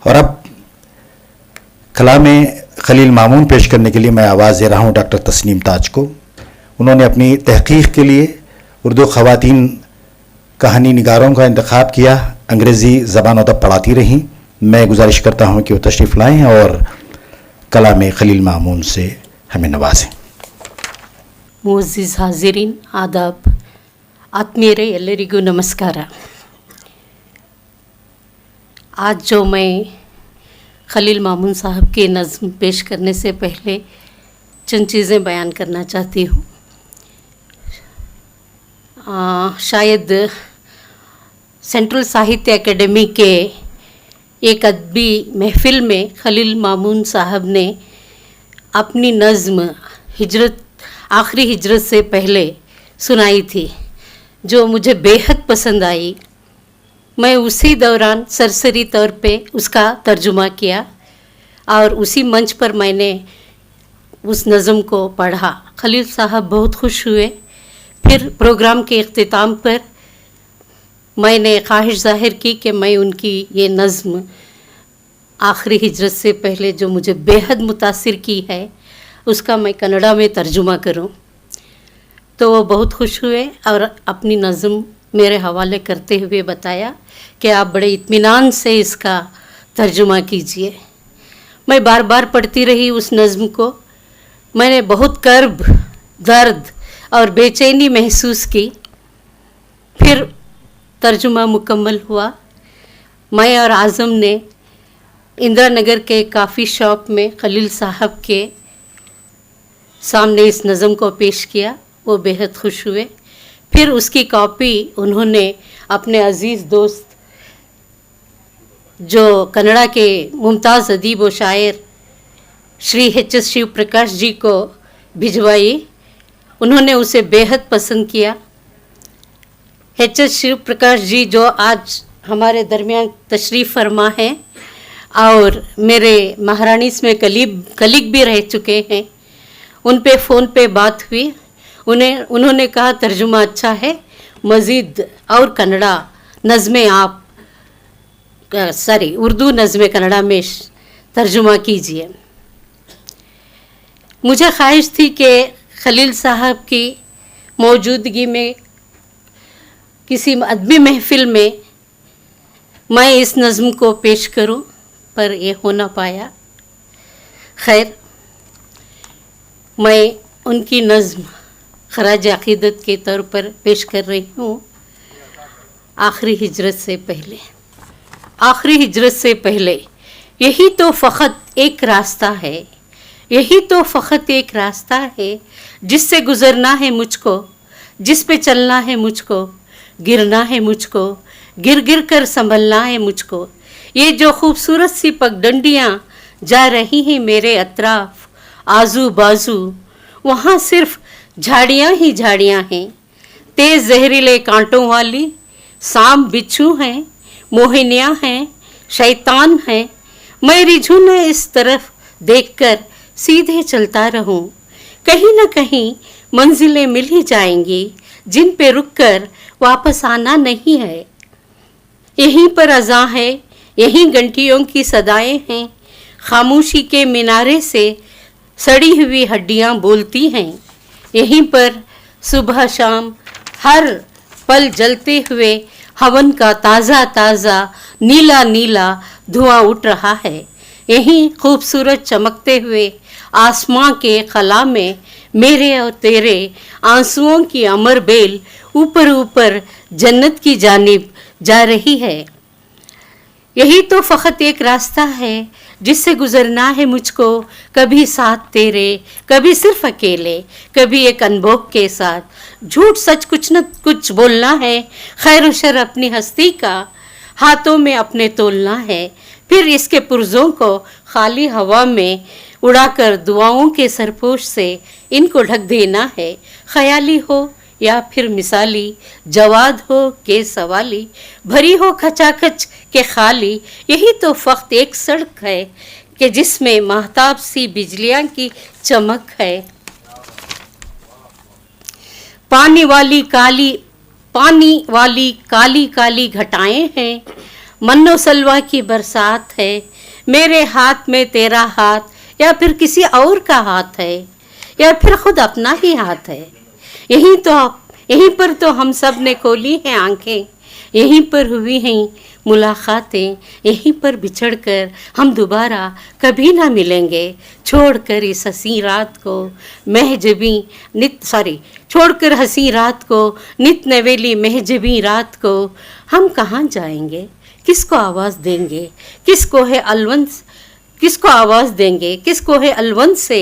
और अब कलाम खलील मामून पेश करने के लिए मैं आवाज़ दे रहा हूँ डॉक्टर तस्नीम ताज को। उन्होंने अपनी तहक़ीक़ के लिए उर्दू ख़वातीन कहानी निगारों का इंतख़ाब किया, अंग्रेज़ी ज़बान अदब पढ़ाती रहीं। मैं गुजारिश करता हूँ कि वो तशरीफ़ लाएँ और कलाम खलील मामून से हमें नवाजें। मुअज़्ज़िज़ हाज़िरीन, आदाब, आत्मीयरे ಎಲ್ಲರಿಗೂ नमस्कार। आज जो मैं खलील मामून साहब के नज़्म पेश करने से पहले चंद चीज़ें बयान करना चाहती हूँ। शायद सेंट्रल साहित्य एकेडमी के एक अदबी महफ़िल में खलील मामून साहब ने अपनी नज़्म आखिरी हिजरत से पहले सुनाई थी, जो मुझे बेहद पसंद आई। मैं उसी दौरान सरसरी तौर पे उसका तर्जुमा किया और उसी मंच पर मैंने उस नज़्म को पढ़ा। खलील साहब बहुत खुश हुए। फिर प्रोग्राम के इख्तिताम पर मैंने ख्वाहिश ज़ाहिर की कि मैं उनकी ये नज़्म आखिरी हिजरत से पहले जो मुझे बेहद मुतासिर की है उसका मैं कन्नड़ा में तर्जुमा करूं। तो वो बहुत खुश हुए और अपनी नज़्म मेरे हवाले करते हुए बताया कि आप बड़े इत्मीनान से इसका तर्जुमा कीजिए। मैं बार बार पढ़ती रही उस नज़्म को। मैंने बहुत कर्ब, दर्द और बेचैनी महसूस की। फिर तर्जुमा मुकम्मल हुआ। मैं और आज़म ने इंदिरा नगर के काफ़ी शॉप में खलील साहब के सामने इस नज़्म को पेश किया। वो बेहद खुश हुए। फिर उसकी कॉपी उन्होंने अपने अज़ीज़ दोस्त जो कन्नड़ा के मुमताज़ अदीब व शायर श्री H.S. शिव प्रकाश जी को भिजवाई। उन्होंने उसे बेहद पसंद किया। H.S. शिव प्रकाश जी जो आज हमारे दरमियान तशरीफ़ फरमा हैं और मेरे महारानीस में कलीग भी रह चुके हैं। उन पे फ़ोन पे बात हुई। उन्होंने कहा तर्जुमा अच्छा है, मज़ीद और कन्नड़ा नज़में आप उर्दू नज़में कन्नड़ा में तर्जुमा कीजिए। मुझे ख्वाहिश थी कि खलील साहब की मौजूदगी में किसी अदबी महफ़िल में मैं इस नज़्म को पेश करूं, पर ये हो ना पाया। खैर, मैं उनकी नज़्म खराज अक़ीदत के तौर पर पेश कर रही हूँ। आखिरी हिजरत से पहले। आखिरी हिजरत से पहले यही तो फ़क़त एक रास्ता है, यही तो फ़क़त एक रास्ता है जिससे गुज़रना है मुझको, जिस पे चलना है मुझको, गिरना है मुझको, गिर गिर कर संभलना है मुझको। ये जो खूबसूरत सी पगडंडियाँ जा रही हैं मेरे अतराफ़ आजू बाजू, वहाँ सिर्फ़ झाड़ियाँ ही झाड़ियाँ हैं। तेज़ जहरीले कांटों वाली सांप बिच्छू हैं, मोहिनियाँ हैं, शैतान हैं। मैं रिझूं न इस तरफ देखकर सीधे चलता रहूं। कहीं न कहीं मंजिलें मिल ही जाएंगी जिन पे रुककर वापस आना नहीं है। यहीं पर अज़ां है, यहीं घंटियों की सदाएं हैं। खामोशी के मिनारे से सड़ी हुई हड्डियाँ बोलती हैं। यहीं पर सुबह शाम हर पल जलते हुए हवन का ताज़ा ताज़ा नीला नीला धुआं उठ रहा है। यहीं खूबसूरत चमकते हुए आसमां के खला में मेरे और तेरे आंसुओं की अमर बेल ऊपर ऊपर जन्नत की जानिब जा रही है। यही तो फ़क़त एक रास्ता है जिससे गुज़रना है मुझको, कभी साथ तेरे, कभी सिर्फ अकेले, कभी एक अनुभव के साथ। झूठ सच कुछ न कुछ बोलना है, खैर शर अपनी हस्ती का हाथों में अपने तोलना है। फिर इसके पुर्जों को खाली हवा में उड़ाकर दुआओं के सरपोश से इनको ढक देना है। ख़याली हो या फिर मिसाली, जवाद हो के सवाली, भरी हो खचाखच के खाली, यही तो फ़क़त एक सड़क है कि जिसमें महताब सी बिजलियाँ की चमक है। पानी वाली काली काली घटाएं हैं, मन्नो सलवा की बरसात है, मेरे हाथ में तेरा हाथ या फिर किसी और का हाथ है या फिर खुद अपना ही हाथ है। यहीं पर तो हम सब ने खोली हैं आंखें, यहीं पर हुई हैं मुलाकातें, यहीं पर बिछड़कर हम दोबारा कभी ना मिलेंगे। छोड़कर इस हंसी रात को छोड़कर हंसी रात को नित नवेली महजबी रात को हम कहाँ जाएंगे, किसको आवाज़ देंगे, किसको है अलवंत से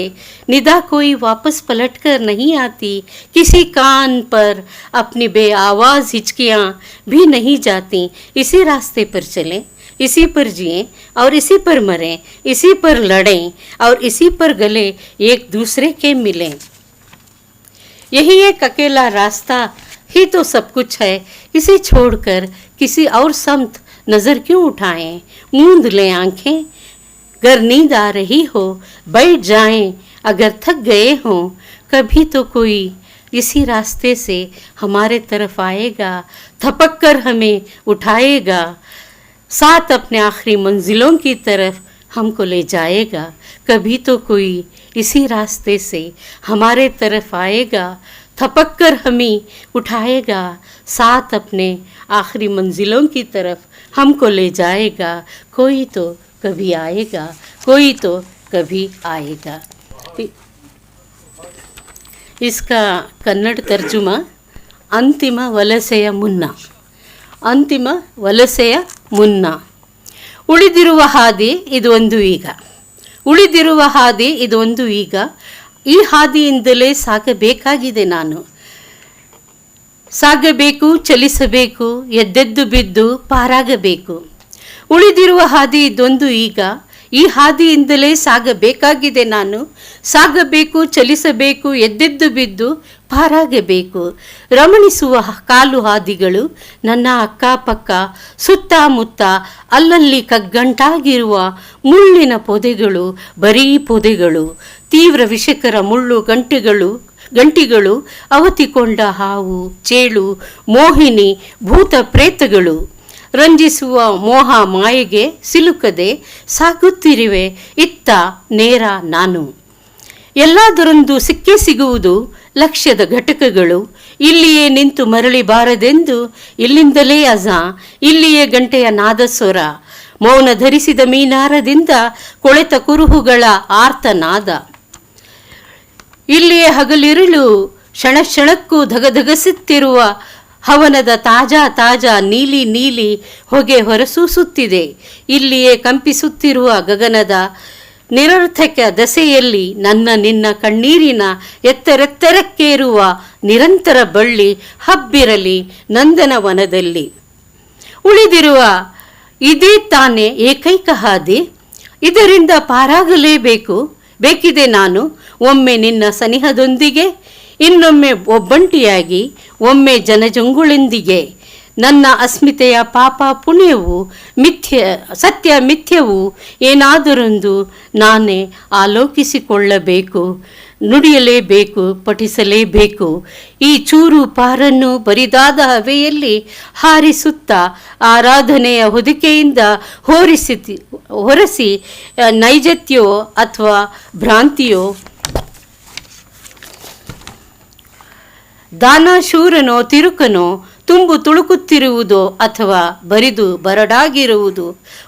निदा कोई वापस पलट कर नहीं आती, किसी कान पर अपनी बेआवाज़ हिचकियाँ भी नहीं जाती। इसी रास्ते पर चलें, इसी पर जिएं और इसी पर मरें, इसी पर लड़ें और इसी पर गले एक दूसरे के मिलें। यही एक अकेला रास्ता ही तो सब कुछ है, इसे छोड़कर किसी और समत नज़र क्यों उठाएं। मूंद लें आंखें, अगर नींद आ रही हो बैठ जाएं, अगर थक गए हों कभी तो कोई इसी रास्ते से हमारे तरफ आएगा, थपक कर हमें उठाएगा, साथ अपने आखिरी मंजिलों की तरफ हमको ले जाएगा। कभी तो कोई इसी रास्ते से हमारे तरफ आएगा, थपक कर हमें उठाएगा, साथ अपने आखिरी मंजिलों की तरफ हमको ले जाएगा। कोई तो कभी आएगा, कोई तो कभी आएगा। इसका कन्नड़ तर्जुमा अंतिम वलಸೆಯ ಮುನ್ನ ಉಳಿದಿರುವ ಹಾದಿ ಇದೊಂದು ಈಗ, ಈ ಹಾದಿಯಿಂದಲೇ ಸಾಗಬೇಕಾಗಿದೆ ನಾನು, ಸಾಗಬೇಕು, ಚಲಿಸಬೇಕು, ಎದ್ದೆದ್ದು ಬಿದ್ದು ಪಾರಾಗಬೇಕು. ಉಳಿದಿರುವ ಹಾದಿ ಇದೊಂದು ಈಗ, ಈ ಹಾದಿಯಿಂದಲೇ ಸಾಗಬೇಕಾಗಿದೆ ನಾನು, ಸಾಗಬೇಕು, ಚಲಿಸಬೇಕು, ಎದ್ದೆದ್ದು ಬಿದ್ದು ಪಾರಾಗಬೇಕು. ರಮಣಿಸುವ ಕಾಲು ಹಾದಿಗಳು ನನ್ನ ಅಕ್ಕಪಕ್ಕ, ಸುತ್ತಮುತ್ತ ಅಲ್ಲಲ್ಲಿ ಕಗ್ಗಂಟಾಗಿರುವ ಮುಳ್ಳಿನ ಪೊದೆಗಳು, ಬರೀ ಪೊದೆಗಳು, ತೀವ್ರ ವಿಷಕರ ಮುಳ್ಳು ಗಂಟಿಗಳು, ಅವತಿಕೊಂಡ ಹಾವು, ಚೇಳು, ಮೋಹಿನಿ, ಭೂತ ಪ್ರೇತಗಳು, ರಂಜಿಸುವ ಮೋಹ ಮಾಯೆಗೆ ಸಿಲುಕದೆ ಸಾಗುತ್ತಿರುವೆ ಇತ್ತ ನೇರ ನಾನು. ಎಲ್ಲದರೊಂದು ಸಿಕ್ಕೇ ಸಿಗುವುದು ಲಕ್ಷ್ಯದ ಘಟಕಗಳು, ಇಲ್ಲಿಯೇ ನಿಂತು ಮರಳಿ ಬಾರದೆಂದು ಇಲ್ಲಿಂದಲೇ ಇಲ್ಲಿಯೇ ಗಂಟೆಯ ನಾದಸ್ವರ, ಮೌನ ಧರಿಸಿದ ಮೀನಾರದಿಂದ ಕೊಳೆತ ಕುರುಹುಗಳ ಆರ್ತನಾದ, ಇಲ್ಲಿಯೇ ಹಗಲಿರುಳು ಕ್ಷಣಕ್ಕೂ ಧಗಧಗಿಸುತ್ತಿರುವ ಹವನದ ತಾಜಾ ನೀಲಿ ಹೊಗೆ ಹೊರಸೂಸುತ್ತಿದೆ. ಇಲ್ಲಿಯೇ ಕಂಪಿಸುತ್ತಿರುವ ಗಗನದ ನಿರರ್ಥಕ ದಸೆಯಲ್ಲಿ ನಿನ್ನ ಕಣ್ಣೀರಿನ ಎತ್ತರೆತ್ತರಕ್ಕೇರುವ ನಿರಂತರ ಬಳ್ಳಿ ಹಬ್ಬಿರಲಿ ನಂದನವನದಲ್ಲಿ. ಉಳಿದಿರುವ ಇದೇ ತಾನೇ ಏಕೈಕ ಹಾದಿ, ಇದರಿಂದ ಬೇಕಿದೆ ನಾನು, ಒಮ್ಮೆ ನಿನ್ನ ಸನಿಹದೊಂದಿಗೆ, ಇನ್ನೊಮ್ಮೆ ಒಬ್ಬಂಟಿಯಾಗಿ, ಒಮ್ಮೆ ಜನಜಂಗುಳೆಂದಿಗೆ. ನನ್ನ ಅಸ್ಮಿತೆಯ ಪಾಪ ಪುಣ್ಯವು ಸತ್ಯ ಮಿಥ್ಯವು ಏನಾದರೊಂದು ನಾನೇ ಆಲೋಕಿಸಿಕೊಳ್ಳಬೇಕು, ನುಡಿಯಲೇಬೇಕು, ಪಠಿಸಲೇಬೇಕು. ಈ ಚೂರು ಪಾರನ್ನು ಬರಿದಾದ ಹವೆಯಲ್ಲಿ ಹಾರಿಸುತ್ತಾ ಆರಾಧನೆಯ ಹೊದಿಕೆಯಿಂದ ಹೊರಸಿ ನೈಜತ್ಯೋ ಅಥವಾ ಭ್ರಾಂತಿಯೋ, ದಾನಶೂರನೋ ತಿರುಕನೋ ತುಂಬು ತುಳುಕುತ್ತಿರುವುದೋ ಅಥವಾ ಬರಿದು ಬರಡಾಗಿರುವುದು,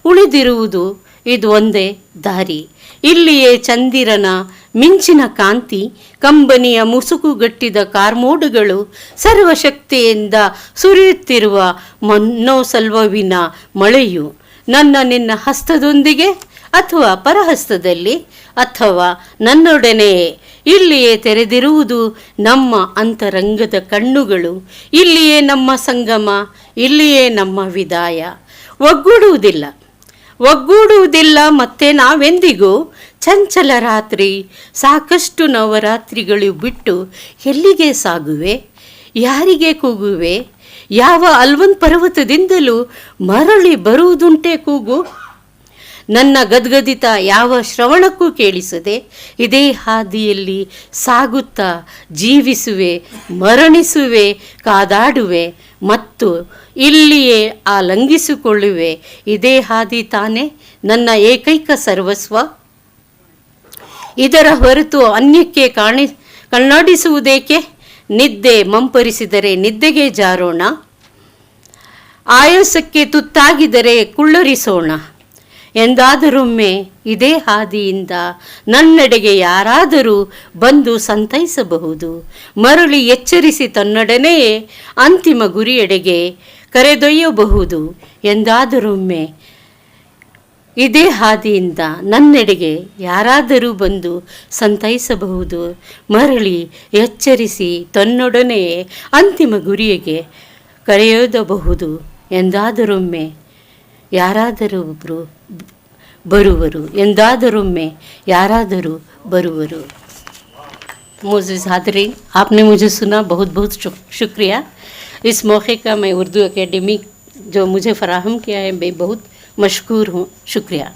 ಉಳಿದಿರುವುದು ಇದು ಒಂದೇ ದಾರಿ. ಇಲ್ಲಿಯೇ ಚಂದಿರನ ಮಿಂಚಿನ ಕಾಂತಿ, ಕಂಬನಿಯ ಮುಸುಕುಗಟ್ಟಿದ ಕಾರ್ಮೋಡುಗಳು, ಸರ್ವಶಕ್ತಿಯಿಂದ ಸುರಿಯುತ್ತಿರುವ ಮನ್ನೋಸಲ್ವವಿನ ಮಳೆಯು ನಿನ್ನ ಹಸ್ತದೊಂದಿಗೆ ಅಥವಾ ಪರಹಸ್ತದಲ್ಲಿ ಅಥವಾ ನನ್ನೊಡನೆಯೇ ಇಲ್ಲಿಯೇ ತೆರೆದಿರುವುದು ನಮ್ಮ ಅಂತರಂಗದ ಕಣ್ಣುಗಳು. ಇಲ್ಲಿಯೇ ನಮ್ಮ ಸಂಗಮ, ಇಲ್ಲಿಯೇ ನಮ್ಮ ವಿದಾಯ. ಒಗ್ಗೂಡುವುದಿಲ್ಲ ಮತ್ತೆ ನಾವೆಂದಿಗೂ. ಚಂಚಲ ರಾತ್ರಿ, ಸಾಕಷ್ಟು ನವರಾತ್ರಿಗಳು ಬಿಟ್ಟು ಎಲ್ಲಿಗೆ ಸಾಗುವೆ, ಯಾರಿಗೆ ಕೂಗುವೆ? ಯಾವ ಅಲ್ವನ್ ಪರ್ವತದಿಂದಲೂ ಮರಳಿ ಬರುವುದುಂಟೆ ಕೂಗು. ನನ್ನ ಗದ್ಗದಿತ ಯಾವ ಶ್ರವಣಕ್ಕೂ ಕೇಳಿಸದೆ ಇದೇ ಹಾದಿಯಲ್ಲಿ ಸಾಗುತ್ತಾ ಜೀವಿಸುವೆ, ಮರಣಿಸುವೆ, ಕಾದಾಡುವೆ ಮತ್ತು ಇಲ್ಲಿಯೇ ಆಲಂಗಿಸಿಕೊಳ್ಳುವೆ. ಇದೇ ಹಾದಿ ತಾನೇ ನನ್ನ ಏಕೈಕ ಸರ್ವಸ್ವ. ಇದರ ಹೊರತು ಅನ್ಯಕ್ಕೆ ಕಣ್ಣಾಡಿಸುವುದೇಕೆ? ನಿದ್ದೆ ಮಂಪರಿಸಿದರೆ ನಿದ್ದೆಗೆ ಜಾರೋಣ, ಆಯಾಸಕ್ಕೆ ತುತ್ತಾಗಿದರೆ ಕುಳ್ಳರಿಸೋಣ. ಎಂದಾದರೊಮ್ಮೆ ಇದೇ ಹಾದಿಯಿಂದ ನನ್ನೆಡೆಗೆ ಯಾರಾದರೂ ಬಂದು ಸಂತೈಸಬಹುದು, ಮರಳಿ ಎಚ್ಚರಿಸಿ ತನ್ನೊಡನೆಯೇ ಅಂತಿಮ ಗುರಿಯೆಡೆಗೆ ಕರೆದೊಯ್ಯಬಹುದು. ಎಂದಾದರೊಮ್ಮೆ ಇದೇ ಹಾದಿಯಿಂದ ನನ್ನೆಡೆಗೆ ಯಾರಾದರೂ ಬಂದು ಸಂತೈಸಬಹುದು, ಮರಳಿ ಎಚ್ಚರಿಸಿ ತನ್ನೊಡನೆಯೇ ಅಂತಿಮ ಗುರಿಯೆಗೆ ಕರೆಯೊಯ್ಯಬಹುದು. ಎಂದಾದರೊಮ್ಮೆ ಯಾರಾದರೂ ಒಬ್ಬರು ಬರುವರು, ಎಂದಾದರೊಮ್ಮೆ ಯಾರಾದರೂ ಬರುವರು. मोअज़्ज़िज़ हाज़रीन, आपने मुझे सुना, बहुत बहुत शुक्रिया. इस मौके का मैं उर्दू एकेडमी जो मुझे फ़राहम किया है, मैं बहुत मशकूर हूँ. शुक्रिया.